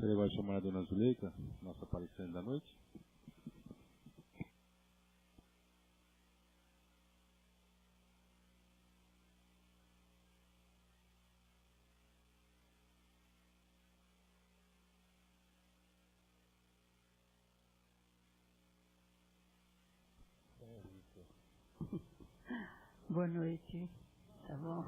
Gostaria agora de chamar a dona Zuleika, nossa palestrante da noite. Boa noite, tá bom?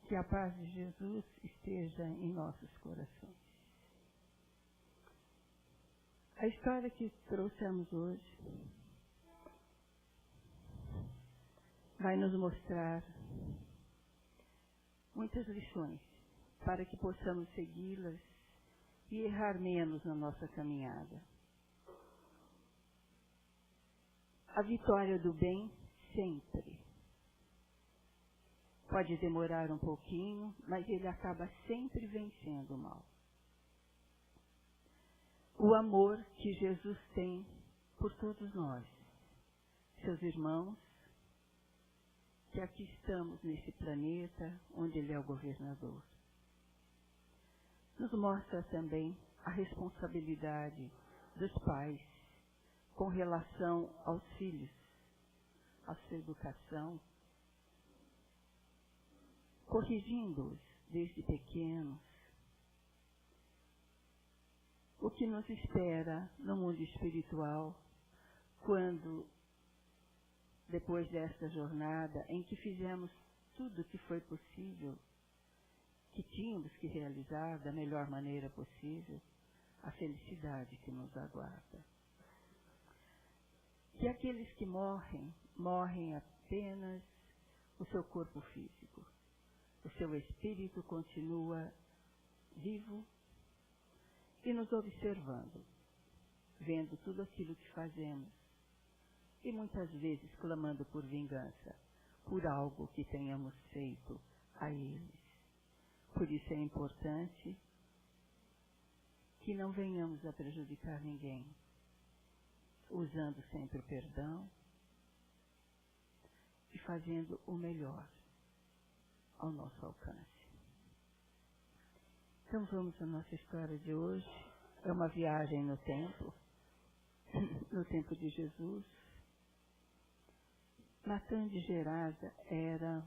Que a paz de Jesus esteja em nossos corações. A história que trouxemos hoje vai nos mostrar muitas lições para que possamos segui-las e errar menos na nossa caminhada. A vitória do bem sempre. Pode demorar um pouquinho, mas ele acaba sempre vencendo o mal. O amor que Jesus tem por todos nós, seus irmãos, que aqui estamos nesse planeta onde ele é o governador. Nos mostra também a responsabilidade dos pais com relação aos filhos, à sua educação, corrigindo-os desde pequenos. O que nos espera no mundo espiritual, quando, depois desta jornada, em que fizemos tudo o que foi possível, que tínhamos que realizar da melhor maneira possível, a felicidade que nos aguarda. Que aqueles que morrem, morrem apenas o seu corpo físico. O seu espírito continua vivo e nos observando, vendo tudo aquilo que fazemos e muitas vezes clamando por vingança, por algo que tenhamos feito a eles. Por isso é importante que não venhamos a prejudicar ninguém, usando sempre o perdão e fazendo o melhor ao nosso alcance. Então vamos à nossa história de hoje. É uma viagem no tempo de Jesus. Natan de Gerasa era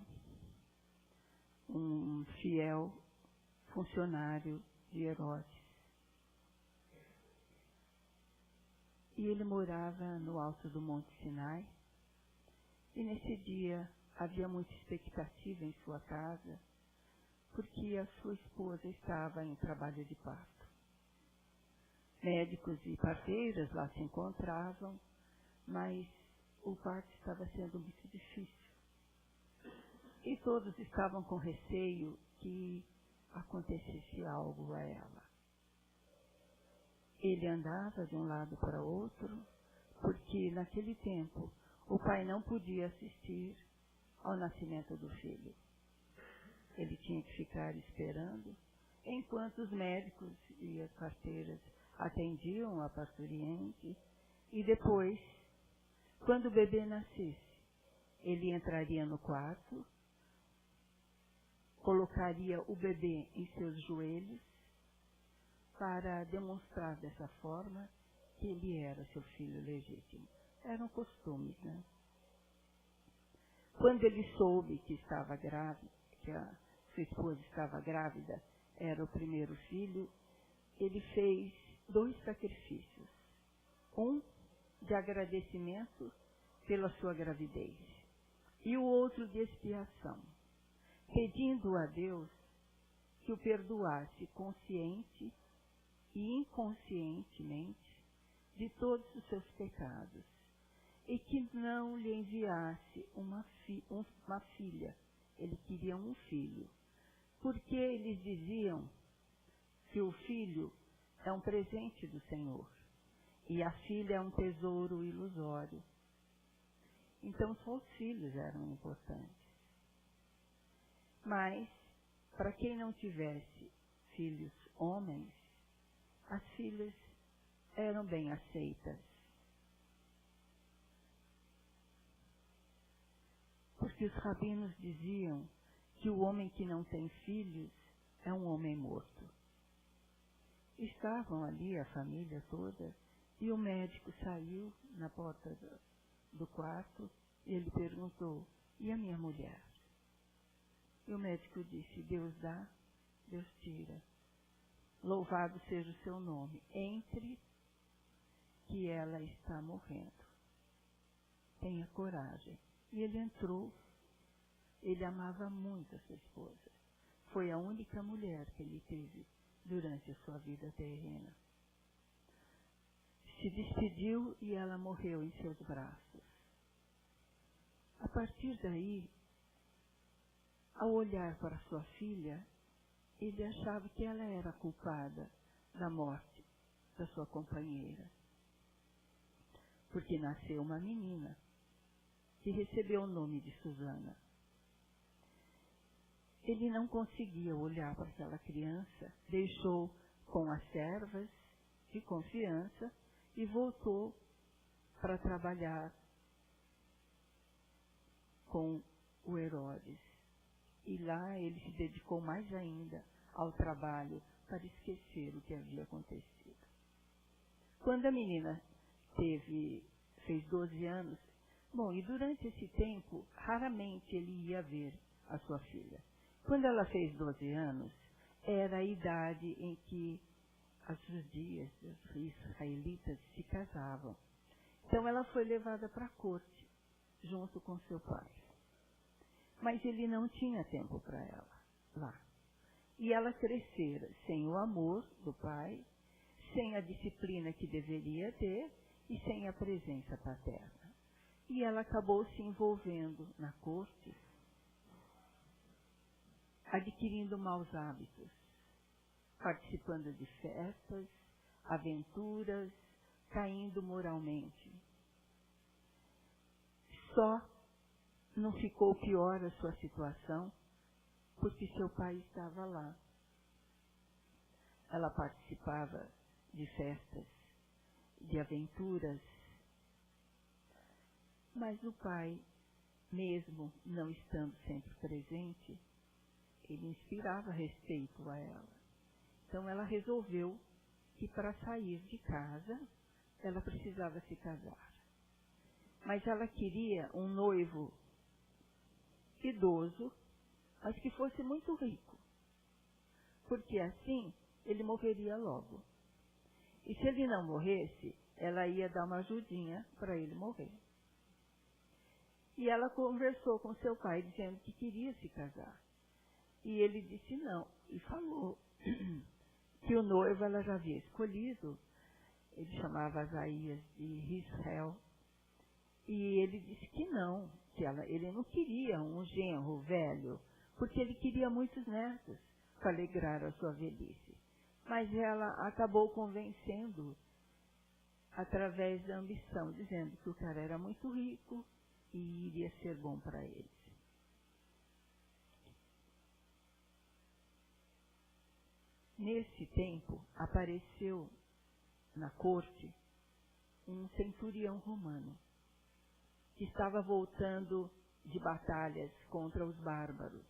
um fiel funcionário de Herodes. E ele morava no alto do Monte Sinai. E nesse dia havia muita expectativa em sua casa, porque a sua esposa estava em trabalho de parto. Médicos e parteiras lá se encontravam, mas o parto estava sendo muito difícil. E todos estavam com receio que acontecesse algo a ela. Ele andava de um lado para outro, porque naquele tempo o pai não podia assistir ao nascimento do filho. Ele tinha que ficar esperando, enquanto os médicos e as parteiras atendiam a parturiente, e depois, quando o bebê nascesse, ele entraria no quarto, colocaria o bebê em seus joelhos, para demonstrar dessa forma que ele era seu filho legítimo. Eram costumes, né? Quando ele soube que estava grávida, que a sua esposa estava grávida, era o primeiro filho, ele fez 2 sacrifícios. Um de agradecimento pela sua gravidez e o outro de expiação, pedindo a Deus que o perdoasse consciente e inconscientemente de todos os seus pecados, e que não lhe enviasse uma filha. Ele queria um filho, porque eles diziam que o filho é um presente do Senhor, e a filha é um tesouro ilusório. Então só os filhos eram importantes. Mas, para quem não tivesse filhos homens, as filhas eram bem aceitas. Porque os rabinos diziam que o homem que não tem filhos é um homem morto. Estavam ali a família toda e o médico saiu na porta do quarto e ele perguntou, e a minha mulher? E o médico disse, Deus dá, Deus tira. Louvado seja o seu nome. Entre que ela está morrendo. Tenha coragem. E ele entrou. Ele amava muito a sua esposa. Foi a única mulher que ele teve durante a sua vida terrena. Se despediu e ela morreu em seus braços. A partir daí, ao olhar para sua filha, ele achava que ela era culpada da morte da sua companheira. Porque nasceu uma menina que recebeu o nome de Susana. Ele não conseguia olhar para aquela criança, deixou com as servas de confiança e voltou para trabalhar com o Herodes. E lá ele se dedicou mais ainda ao trabalho para esquecer o que havia acontecido. Quando a menina fez 12 anos, e durante esse tempo, raramente ele ia ver a sua filha. Quando ela fez 12 anos, era a idade em que as judias, os israelitas, se casavam. Então ela foi levada para a corte, junto com seu pai. Mas ele não tinha tempo para ela lá. E ela crescera sem o amor do pai, sem a disciplina que deveria ter e sem a presença paterna. E ela acabou se envolvendo na corte, adquirindo maus hábitos, participando de festas, aventuras, caindo moralmente. Só não ficou pior a sua situação porque seu pai estava lá. Ela participava de festas, de aventuras, mas o pai, mesmo não estando sempre presente, ele inspirava respeito a ela. Então ela resolveu que para sair de casa, ela precisava se casar. Mas ela queria um noivo idoso, mas que fosse muito rico. Porque assim ele morreria logo. E se ele não morresse, ela ia dar uma ajudinha para ele morrer. E ela conversou com seu pai, dizendo que queria se casar. E ele disse não. E falou que o noivo ela já havia escolhido. Ele chamava Asaías de Israel. E ele disse que não, que ele não queria um genro velho, porque ele queria muitos netos para alegrar a sua velhice. Mas ela acabou convencendo através da ambição, dizendo que o cara era muito rico e iria ser bom para eles. Nesse tempo, apareceu na corte um centurião romano, que estava voltando de batalhas contra os bárbaros.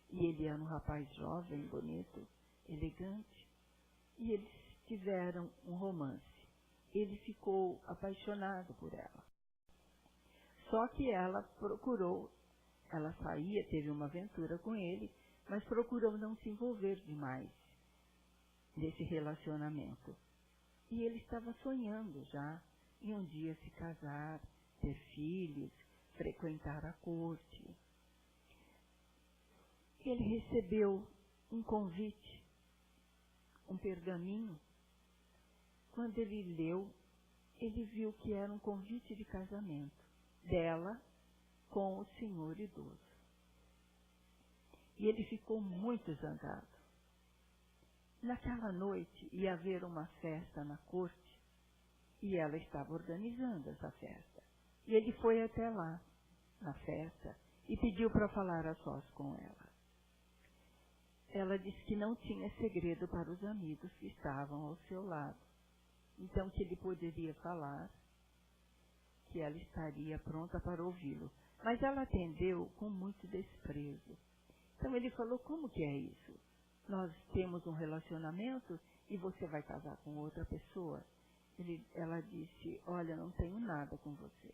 E ele era um rapaz jovem, bonito, elegante, e eles tiveram um romance. Ele ficou apaixonado por ela. Só que ela saía, teve uma aventura com ele, mas procurou não se envolver demais nesse relacionamento. E ele estava sonhando já em um dia se casar, ter filhos, frequentar a corte. Ele recebeu um convite, um pergaminho. Quando ele leu, ele viu que era um convite de casamento dela com o senhor idoso. E ele ficou muito zangado. Naquela noite ia haver uma festa na corte e ela estava organizando essa festa. E ele foi até lá, na festa, e pediu para falar a sós com ela. Ela disse que não tinha segredo para os amigos que estavam ao seu lado. Então que ele poderia falar, que ela estaria pronta para ouvi-lo. Mas ela atendeu com muito desprezo. Então ele falou, como que é isso? Nós temos um relacionamento e você vai casar com outra pessoa? Ela disse, olha, não tenho nada com você.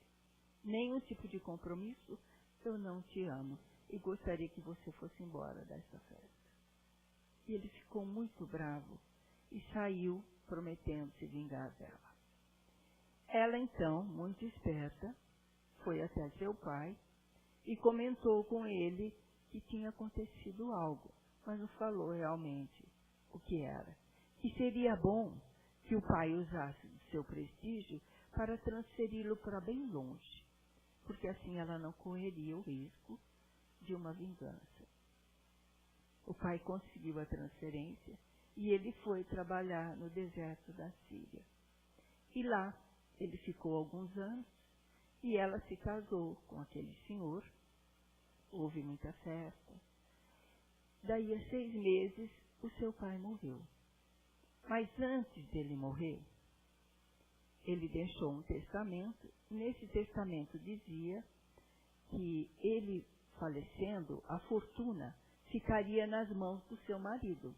Nenhum tipo de compromisso, eu não te amo. E gostaria que você fosse embora dessa festa. E ele ficou muito bravo e saiu prometendo se vingar dela. Ela então, muito esperta, foi até seu pai e comentou com ele que tinha acontecido algo, mas não falou realmente o que era. Que seria bom que o pai usasse do seu prestígio para transferi-lo para bem longe, porque assim ela não correria o risco de uma vingança. O pai conseguiu a transferência e ele foi trabalhar no deserto da Síria. E lá ele ficou alguns anos e ela se casou com aquele senhor. Houve muita festa. Daí a 6 meses o seu pai morreu. Mas antes dele morrer, ele deixou um testamento. Nesse testamento dizia que ele falecendo, a fortuna ficaria nas mãos do seu marido.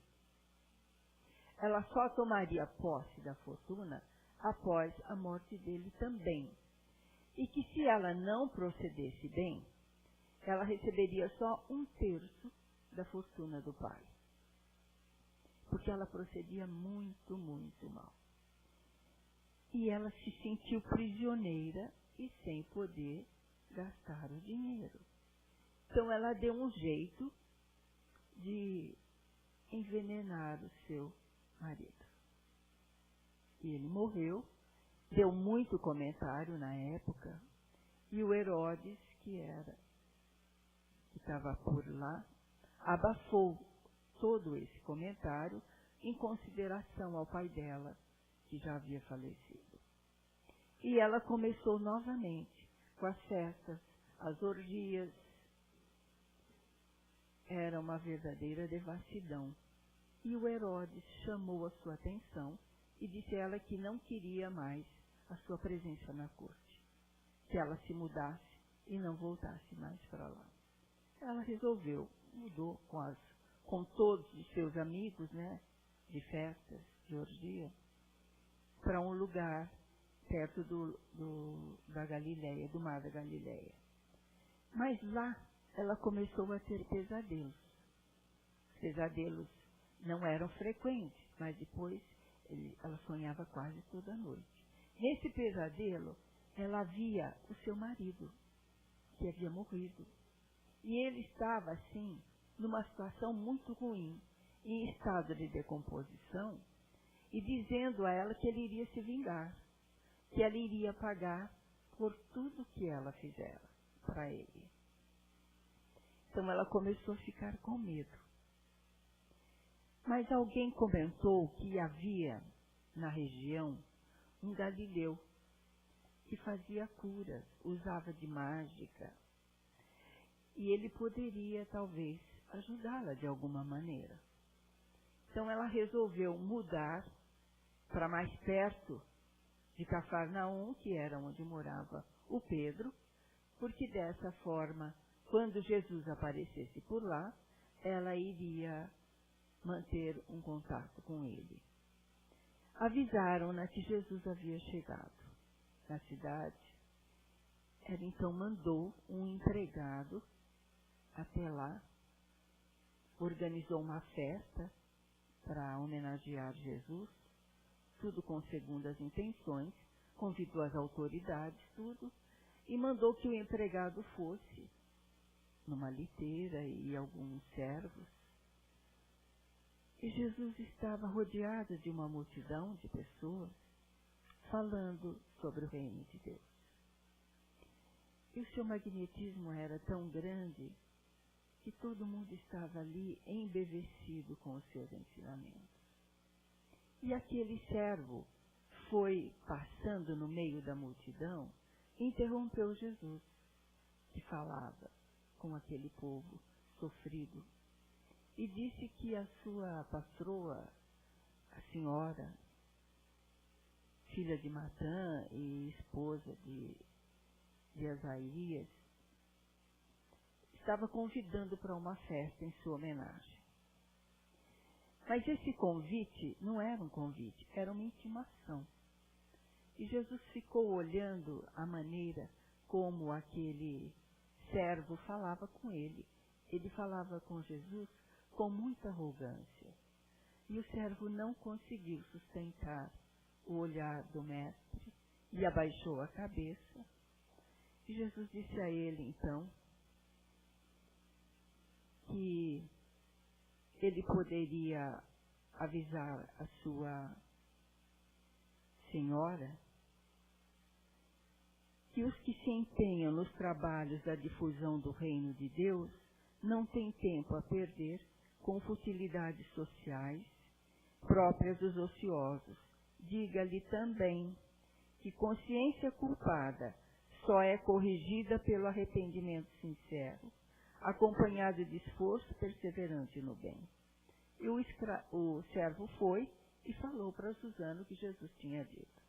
Ela só tomaria posse da fortuna após a morte dele também. E que se ela não procedesse bem, ela receberia só 1/3 da fortuna do pai. Porque ela procedia muito, muito mal. E ela se sentiu prisioneira e sem poder gastar o dinheiro. Então ela deu um jeito de envenenar o seu marido. E ele morreu, deu muito comentário na época, e o Herodes, que estava por lá, abafou todo esse comentário em consideração ao pai dela, que já havia falecido. E ela começou novamente com as festas, as orgias. Era uma verdadeira devassidão. E o Herodes chamou a sua atenção e disse a ela que não queria mais a sua presença na corte, que ela se mudasse e não voltasse mais para lá. Ela resolveu, mudou com todos os seus amigos, né, de festas, de orgia, para um lugar perto da Galileia, do mar da Galileia. Mas lá ela começou a ter pesadelos. Os pesadelos não eram frequentes, mas depois ela sonhava quase toda noite. Nesse pesadelo, ela via o seu marido, que havia morrido. E ele estava, assim, numa situação muito ruim, em estado de decomposição, e dizendo a ela que ele iria se vingar, que ela iria pagar por tudo que ela fizera para ele. Então ela começou a ficar com medo. Mas alguém comentou que havia na região um galileu que fazia curas, usava de mágica, e ele poderia talvez ajudá-la de alguma maneira. Então ela resolveu mudar para mais perto de Cafarnaum, que era onde morava o Pedro, porque dessa forma, quando Jesus aparecesse por lá, ela iria manter um contato com ele. Avisaram-na que Jesus havia chegado na cidade. Ela então mandou um empregado até lá, organizou uma festa para homenagear Jesus, tudo com segundas intenções, convidou as autoridades, tudo, e mandou que o empregado fosse numa liteira e alguns servos. E Jesus estava rodeado de uma multidão de pessoas, falando sobre o reino de Deus. E o seu magnetismo era tão grande que todo mundo estava ali embevecido com os seus ensinamentos. E aquele servo foi passando no meio da multidão e interrompeu Jesus, que falava com aquele povo sofrido, e disse que a sua patroa, a senhora, filha de Matã e esposa de Azarias, estava convidando para uma festa em sua homenagem. Mas esse convite não era um convite, era uma intimação. E Jesus ficou olhando a maneira como aquele servo falava com ele. Ele falava com Jesus com muita arrogância. E o servo não conseguiu sustentar o olhar do mestre e abaixou a cabeça. E Jesus disse a ele, então, que ele poderia avisar a sua senhora que os que se empenham nos trabalhos da difusão do reino de Deus não têm tempo a perder com futilidades sociais próprias dos ociosos. Diga-lhe também que consciência culpada só é corrigida pelo arrependimento sincero, acompanhado de esforço perseverante no bem. E o servo foi e falou para Susana o que Jesus tinha dito.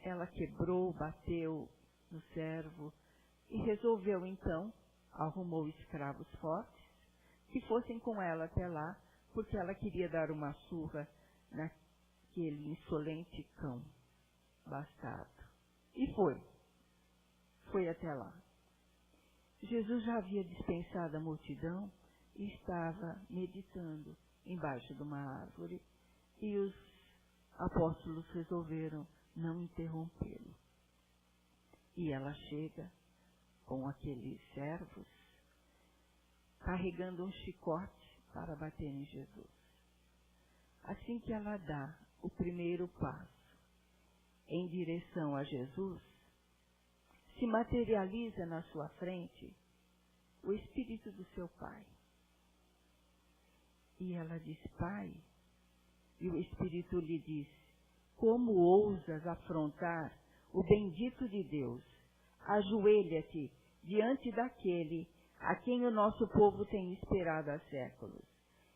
Ela quebrou, bateu no servo e resolveu então, arrumou escravos fortes, que fossem com ela até lá, porque ela queria dar uma surra naquele insolente cão bastardo. E foi até lá. Jesus já havia dispensado a multidão e estava meditando embaixo de uma árvore, e os apóstolos resolveram não interrompê-lo. E ela chega com aqueles servos, carregando um chicote para bater em Jesus. Assim que ela dá o primeiro passo em direção a Jesus, se materializa na sua frente o Espírito do seu Pai. E ela diz, Pai, e o Espírito lhe diz, como ousas afrontar o bendito de Deus? Ajoelha-te diante daquele a quem o nosso povo tem esperado há séculos,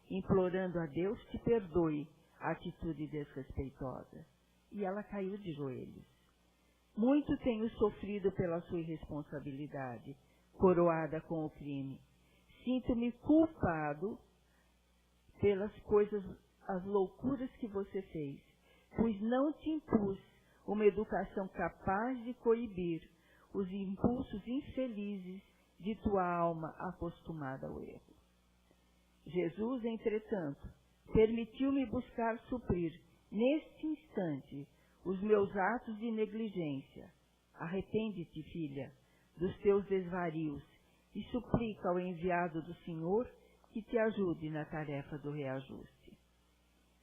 implorando a Deus que perdoe a atitude desrespeitosa. E ela caiu de joelhos. Muito tenho sofrido pela sua irresponsabilidade, coroada com o crime. Sinto-me culpado pelas coisas, as loucuras que você fez, pois não te impus uma educação capaz de coibir os impulsos infelizes de tua alma acostumada ao erro. Jesus, entretanto, permitiu-me buscar suprir, neste instante, os meus atos de negligência. Arrepende-te, filha, dos teus desvarios e suplica ao enviado do Senhor que te ajude na tarefa do reajuste.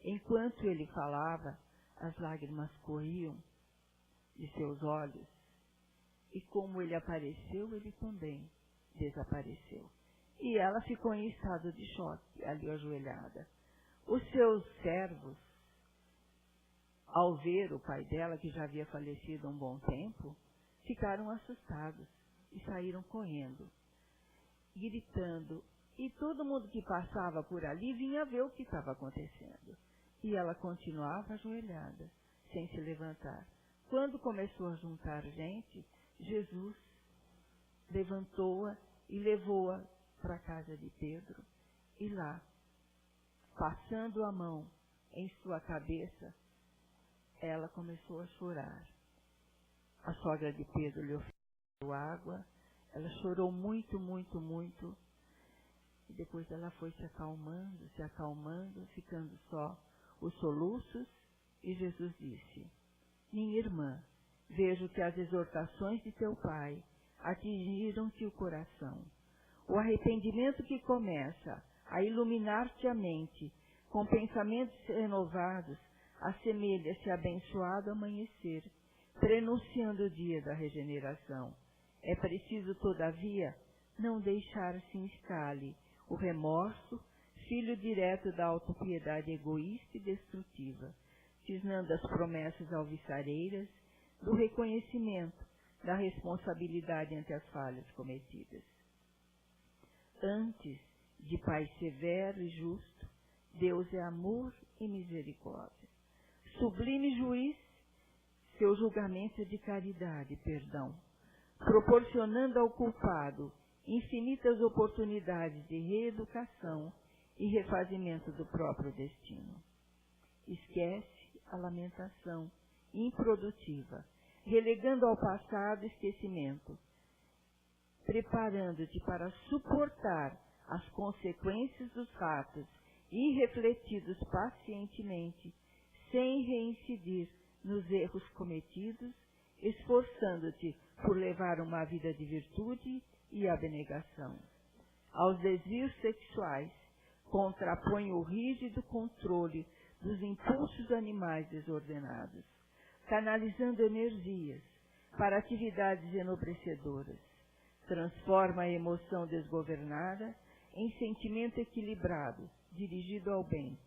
Enquanto ele falava, as lágrimas corriam de seus olhos, e como ele apareceu, ele também desapareceu. E ela ficou em estado de choque, ali ajoelhada. Os seus servos, ao ver o pai dela, que já havia falecido há um bom tempo, ficaram assustados e saíram correndo, gritando. E todo mundo que passava por ali vinha ver o que estava acontecendo. E ela continuava ajoelhada, sem se levantar. Quando começou a juntar gente, Jesus levantou-a e levou-a para a casa de Pedro. E lá, passando a mão em sua cabeça, ela começou a chorar. A sogra de Pedro lhe ofereceu água. Ela chorou muito, muito, muito. E depois ela foi se acalmando, ficando só os soluços. E Jesus disse, minha irmã, vejo que as exortações de teu pai atingiram-te o coração. O arrependimento que começa a iluminar-te a mente com pensamentos renovados assemelha-se a abençoado amanhecer, prenunciando o dia da regeneração. É preciso, todavia, não deixar se instale o remorso, filho direto da autopiedade egoísta e destrutiva, cisnando as promessas alvissareiras do reconhecimento da responsabilidade ante as falhas cometidas. Antes de Pai severo e justo, Deus é amor e misericórdia. Sublime juiz, seu julgamento é de caridade e perdão, proporcionando ao culpado infinitas oportunidades de reeducação e refazimento do próprio destino. Esquece a lamentação improdutiva, relegando ao passado esquecimento, preparando-te para suportar as consequências dos fatos e refletidos pacientemente, sem reincidir nos erros cometidos, esforçando-te por levar uma vida de virtude e abnegação. Aos desvios sexuais, contrapõe o rígido controle dos impulsos animais desordenados, canalizando energias para atividades enobrecedoras. Transforma a emoção desgovernada em sentimento equilibrado, dirigido ao bem.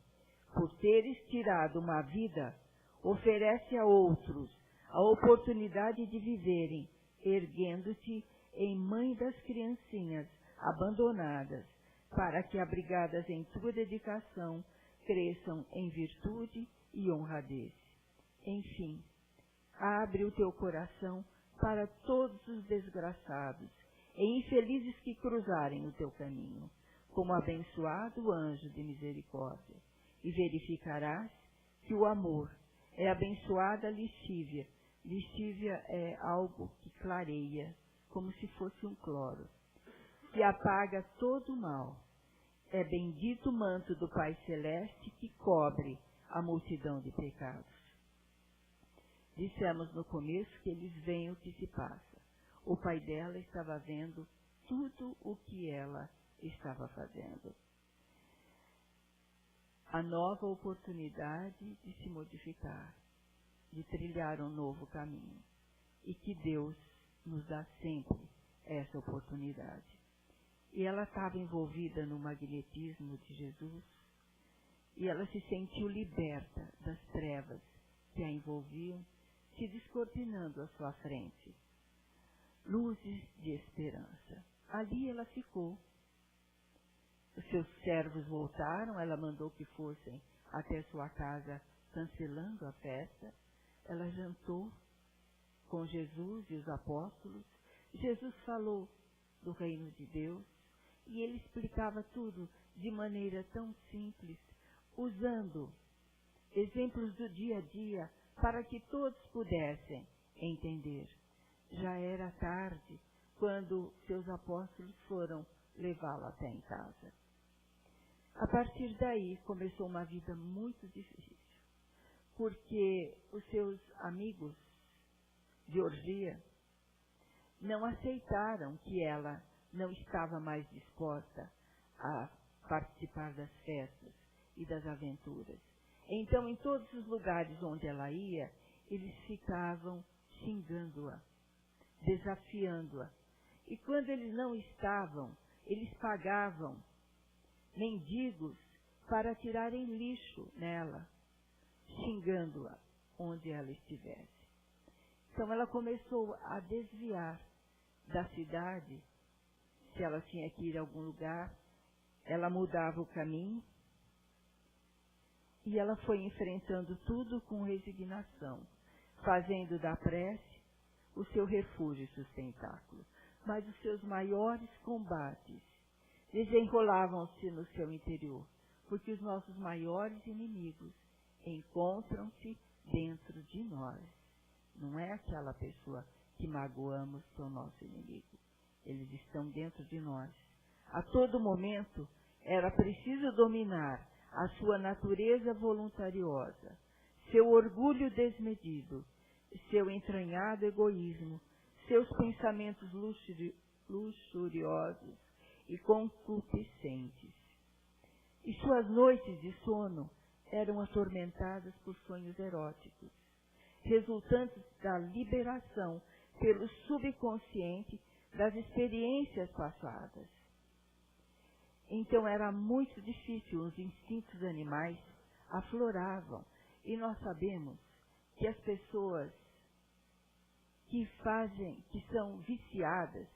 Por teres tirado uma vida, oferece a outros a oportunidade de viverem, erguendo-te em mãe das criancinhas abandonadas, para que, abrigadas em tua dedicação, cresçam em virtude e honradez. Enfim, abre o teu coração para todos os desgraçados e infelizes que cruzarem o teu caminho, como abençoado anjo de misericórdia, e verificarás que o amor é abençoada lixívia. Lixívia é algo que clareia, como se fosse um cloro, que apaga todo o mal. É bendito o manto do Pai Celeste que cobre a multidão de pecados. Dissemos no começo que eles veem o que se passa. O pai dela estava vendo tudo o que ela estava fazendo. A nova oportunidade de se modificar, de trilhar um novo caminho. E que Deus nos dá sempre essa oportunidade. E ela estava envolvida no magnetismo de Jesus, e ela se sentiu liberta das trevas que a envolviam, se descortinando à sua frente. Luzes de esperança. Ali ela ficou. Os seus servos voltaram, ela mandou que fossem até sua casa, cancelando a festa. Ela jantou com Jesus e os apóstolos. Jesus falou do reino de Deus e ele explicava tudo de maneira tão simples, usando exemplos do dia a dia para que todos pudessem entender. Já era tarde quando seus apóstolos foram levá-lo até em casa. A partir daí começou uma vida muito difícil, porque os seus amigos de orgia não aceitaram que ela não estava mais disposta a participar das festas e das aventuras. Então, em todos os lugares onde ela ia, eles ficavam xingando-a, desafiando-a. E quando eles não estavam, eles pagavam mendigos para tirarem lixo nela, xingando-a onde ela estivesse. Então ela começou a desviar da cidade. Se ela tinha que ir a algum lugar, ela mudava o caminho e ela foi enfrentando tudo com resignação, fazendo da prece o seu refúgio e sustentáculo. Mas os seus maiores combates desenrolavam-se no seu interior, porque os nossos maiores inimigos encontram-se dentro de nós. Não é aquela pessoa que magoamos que é o nosso inimigo. Eles estão dentro de nós. A todo momento era preciso dominar a sua natureza voluntariosa, seu orgulho desmedido, seu entranhado egoísmo, seus pensamentos luxuriosos e concupiscentes. E suas noites de sono eram atormentadas por sonhos eróticos, resultantes da liberação pelo subconsciente das experiências passadas. Então era muito difícil, os instintos animais afloravam. E nós sabemos que as pessoas que são viciadas,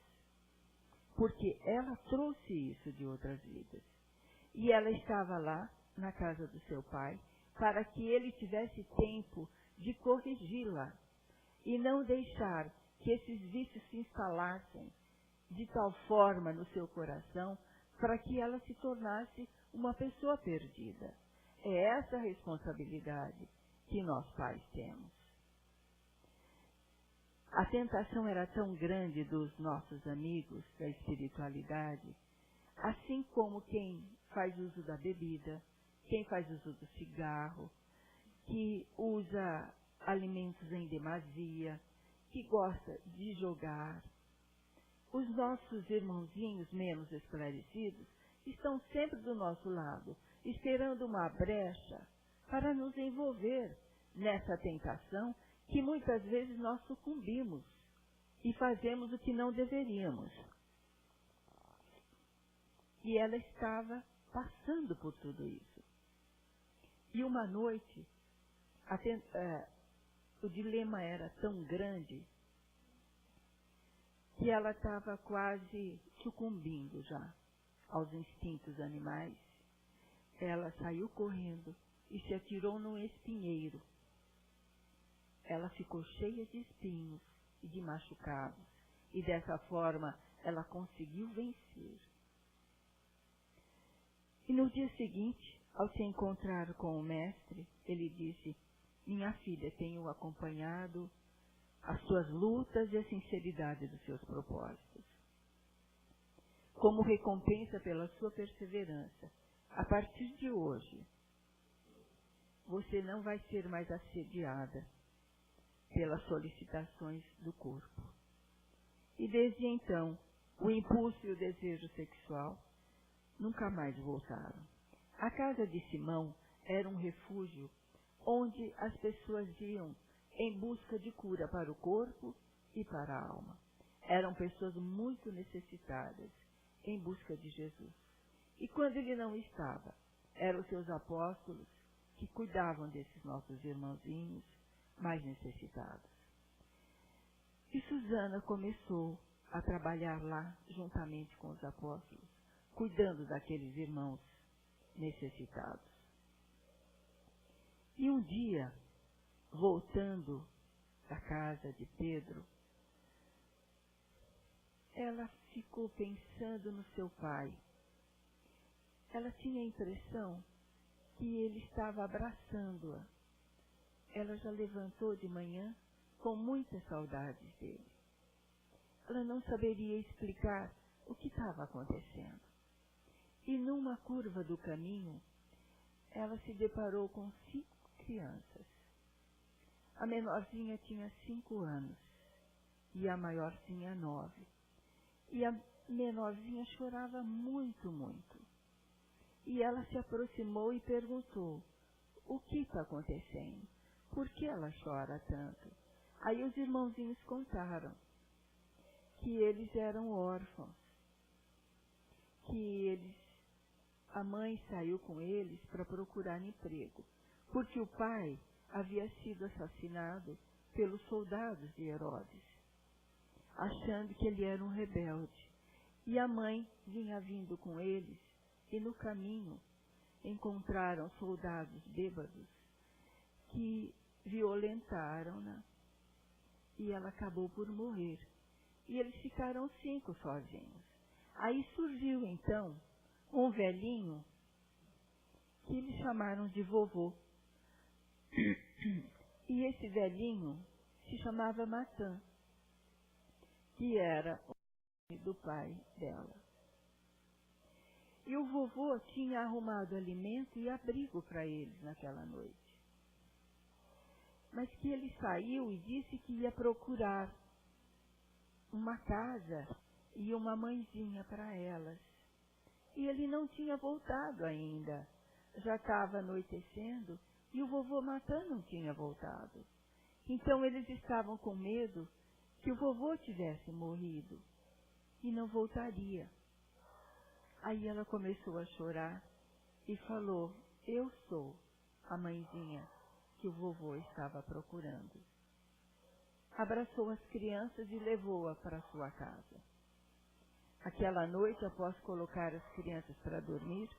porque ela trouxe isso de outras vidas. E ela estava lá, na casa do seu pai, para que ele tivesse tempo de corrigi-la e não deixar que esses vícios se instalassem de tal forma no seu coração para que ela se tornasse uma pessoa perdida. É essa a responsabilidade que nós pais temos. A tentação era tão grande dos nossos amigos da espiritualidade, assim como quem faz uso da bebida, quem faz uso do cigarro, que usa alimentos em demasia, que gosta de jogar. Os nossos irmãozinhos menos esclarecidos estão sempre do nosso lado, esperando uma brecha para nos envolver nessa tentação que muitas vezes nós sucumbimos e fazemos o que não deveríamos. E ela estava passando por tudo isso. E uma noite, o dilema era tão grande que ela estava quase sucumbindo já aos instintos animais. Ela saiu correndo e se atirou num espinheiro. Ela ficou cheia de espinhos e de machucados, e dessa forma ela conseguiu vencer. E no dia seguinte, ao se encontrar com o mestre, ele disse: minha filha, tenho acompanhado as suas lutas e a sinceridade dos seus propósitos. Como recompensa pela sua perseverança, a partir de hoje, você não vai ser mais assediada pelas solicitações do corpo. E desde então, o impulso e o desejo sexual nunca mais voltaram. A casa de Simão era um refúgio onde as pessoas iam em busca de cura para o corpo e para a alma. Eram pessoas muito necessitadas em busca de Jesus. E quando ele não estava, eram os seus apóstolos que cuidavam desses nossos irmãozinhos mais necessitados. E Susana começou a trabalhar lá juntamente com os apóstolos, cuidando daqueles irmãos necessitados. E um dia, voltando da casa de Pedro, ela ficou pensando no seu pai. Ela tinha a impressão que ele estava abraçando-a. Ela já levantou de manhã com muitas saudades dele. Ela não saberia explicar o que estava acontecendo. E numa curva do caminho, ela se deparou com 5 crianças. A menorzinha tinha 5 anos e a maiorzinha 9. E a menorzinha chorava muito, muito. E ela se aproximou e perguntou: o que está acontecendo? Por que ela chora tanto? Aí os irmãozinhos contaram que eles eram órfãos, que a mãe saiu com eles para procurar emprego, porque o pai havia sido assassinado pelos soldados de Herodes, achando que ele era um rebelde. E a mãe vinha vindo com eles, e no caminho encontraram soldados bêbados que violentaram-na, e ela acabou por morrer. E eles ficaram 5 sozinhos. Aí surgiu então um velhinho que eles chamaram de vovô. E esse velhinho se chamava Matã, que era o nome do pai dela. E o vovô tinha arrumado alimento e abrigo para eles naquela noite. Mas que ele saiu e disse que ia procurar uma casa e uma mãezinha para elas. E ele não tinha voltado ainda. Já estava anoitecendo e o vovô Matã não tinha voltado. Então eles estavam com medo que o vovô tivesse morrido e não voltaria. Aí ela começou a chorar e falou: eu sou a mãezinha que o vovô estava procurando. Abraçou as crianças e levou-a para sua casa. Aquela noite, após colocar as crianças para dormir,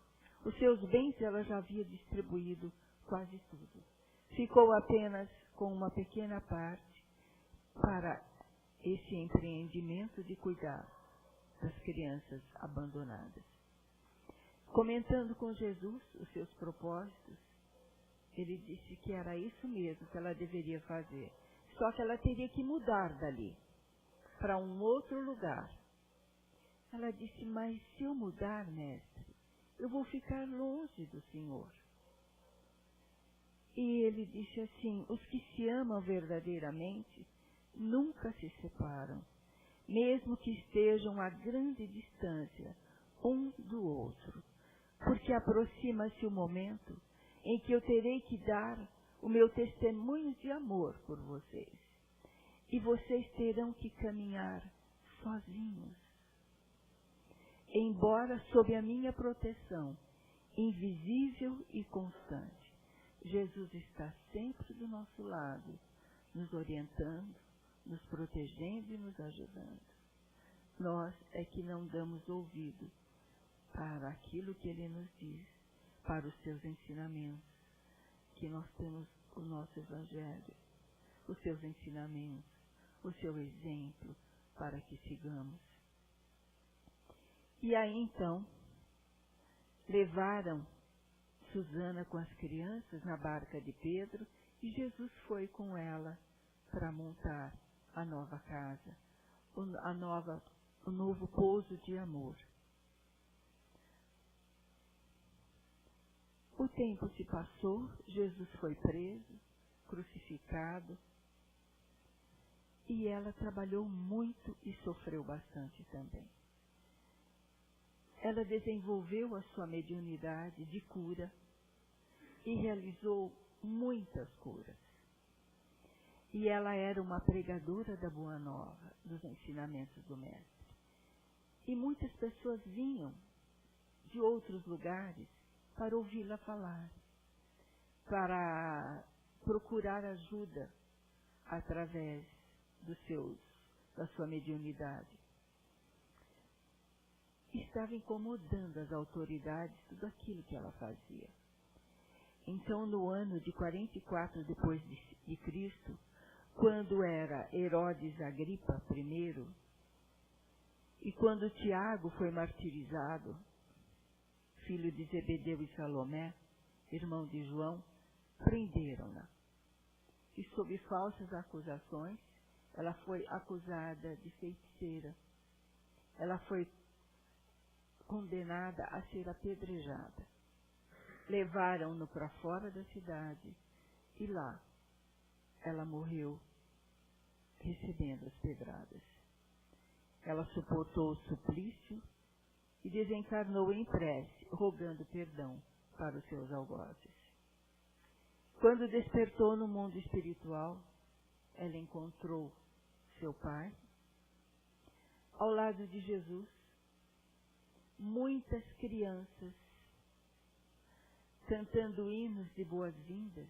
os seus bens ela já havia distribuído quase tudo. Ficou apenas com uma pequena parte para esse empreendimento de cuidar das crianças abandonadas. Comentando com Jesus os seus propósitos, ele disse que era isso mesmo que ela deveria fazer. Só que ela teria que mudar dali para um outro lugar. Ela disse, mas se eu mudar, mestre, eu vou ficar longe do Senhor. E ele disse assim, os que se amam verdadeiramente nunca se separam, mesmo que estejam a grande distância um do outro, porque aproxima-se o momento em que eu terei que dar o meu testemunho de amor por vocês, e vocês terão que caminhar sozinhos. Embora sob a minha proteção, invisível e constante, Jesus está sempre do nosso lado, nos orientando, nos protegendo e nos ajudando. Nós é que não damos ouvido para aquilo que Ele nos diz, para os seus ensinamentos, que nós temos o nosso Evangelho, os seus ensinamentos, o seu exemplo, para que sigamos. E aí então, levaram Susana com as crianças na barca de Pedro e Jesus foi com ela para montar a nova casa, o novo pouso de amor. O tempo se passou, Jesus foi preso, crucificado, e ela trabalhou muito e sofreu bastante também. Ela desenvolveu a sua mediunidade de cura e realizou muitas curas. E ela era uma pregadora da Boa Nova, dos ensinamentos do Mestre. E muitas pessoas vinham de outros lugares para ouvi-la falar, para procurar ajuda através da sua mediunidade. Estava incomodando as autoridades tudo aquilo que ela fazia. Então, no ano de 44 depois de Cristo, quando era Herodes Agripa I, e quando Tiago foi martirizado, filho de Zebedeu e Salomé, irmão de João, prenderam-na. E sob falsas acusações, ela foi acusada de feiticeira. Ela foi condenada a ser apedrejada. Levaram-no para fora da cidade e lá ela morreu recebendo as pedradas. Ela suportou o suplício e desencarnou em prece, rogando perdão para os seus algozes. Quando despertou no mundo espiritual, ela encontrou seu pai. Ao lado de Jesus, muitas crianças cantando hinos de boas-vindas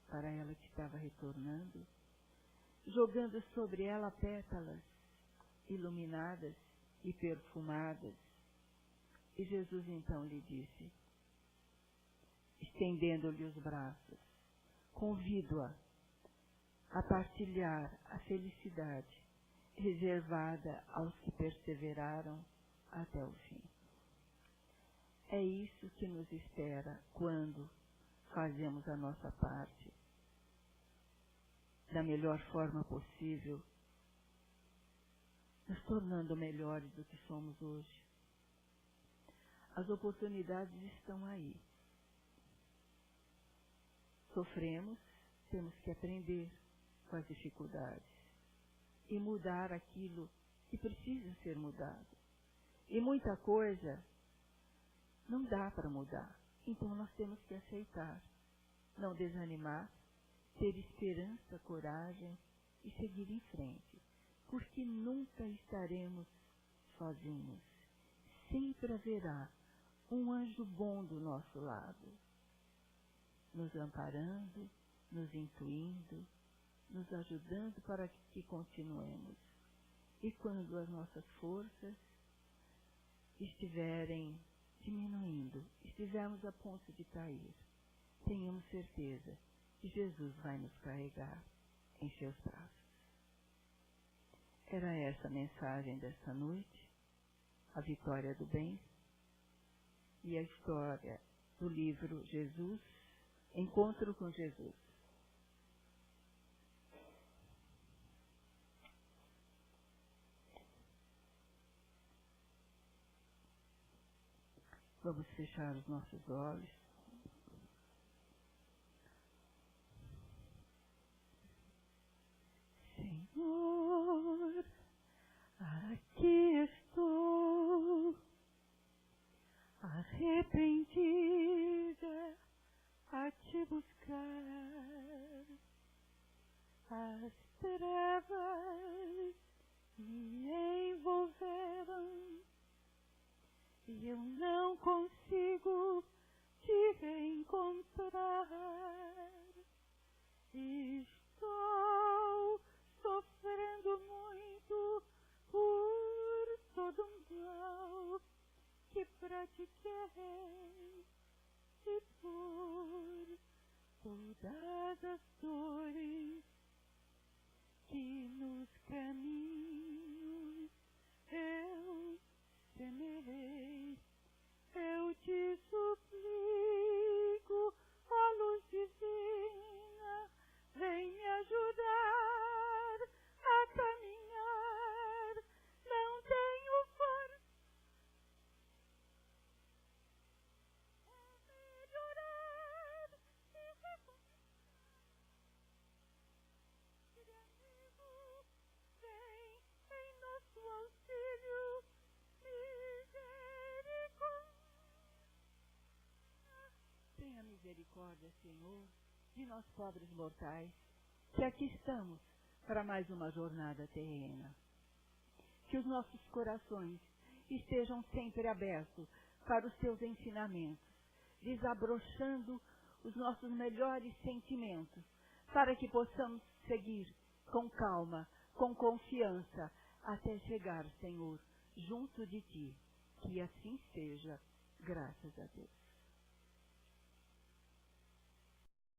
para ela que estava retornando, jogando sobre ela pétalas iluminadas e perfumadas. E Jesus então lhe disse, estendendo-lhe os braços, convido-a a partilhar a felicidade reservada aos que perseveraram até o fim. É isso que nos espera quando fazemos a nossa parte da melhor forma possível, nos tornando melhores do que somos hoje. As oportunidades estão aí. Sofremos, temos que aprender com as dificuldades e mudar aquilo que precisa ser mudado. E muita coisa não dá para mudar. Então nós temos que aceitar, não desanimar, ter esperança, coragem e seguir em frente. Porque nunca estaremos sozinhos. Sempre haverá um anjo bom do nosso lado, nos amparando, nos intuindo, nos ajudando para que continuemos. E quando as nossas forças estiverem diminuindo, estivermos a ponto de cair, tenhamos certeza que Jesus vai nos carregar em seus braços. Era essa a mensagem desta noite, a vitória do bem e a história do livro Jesus, Encontro com Jesus. Vamos fechar os nossos olhos. Senhor, aqui estou, arrependida a te buscar. As trevas me envolveram e eu não consigo te reencontrar. Estou sofrendo muito por todo o mal que pratiquei e por todas as dores que nos caminhos eu semeei. Eu te suplico, ó luz divina, vem me ajudar a caminhar. Não tenho força a melhorar e amigo, vem em nosso auxílio, misericórdia. Tenha misericórdia, Senhor, de nós pobres mortais, que aqui estamos para mais uma jornada terrena. Que os nossos corações estejam sempre abertos para os teus ensinamentos, desabrochando os nossos melhores sentimentos, para que possamos seguir com calma, com confiança, até chegar, Senhor, junto de Ti. Que assim seja, graças a Deus.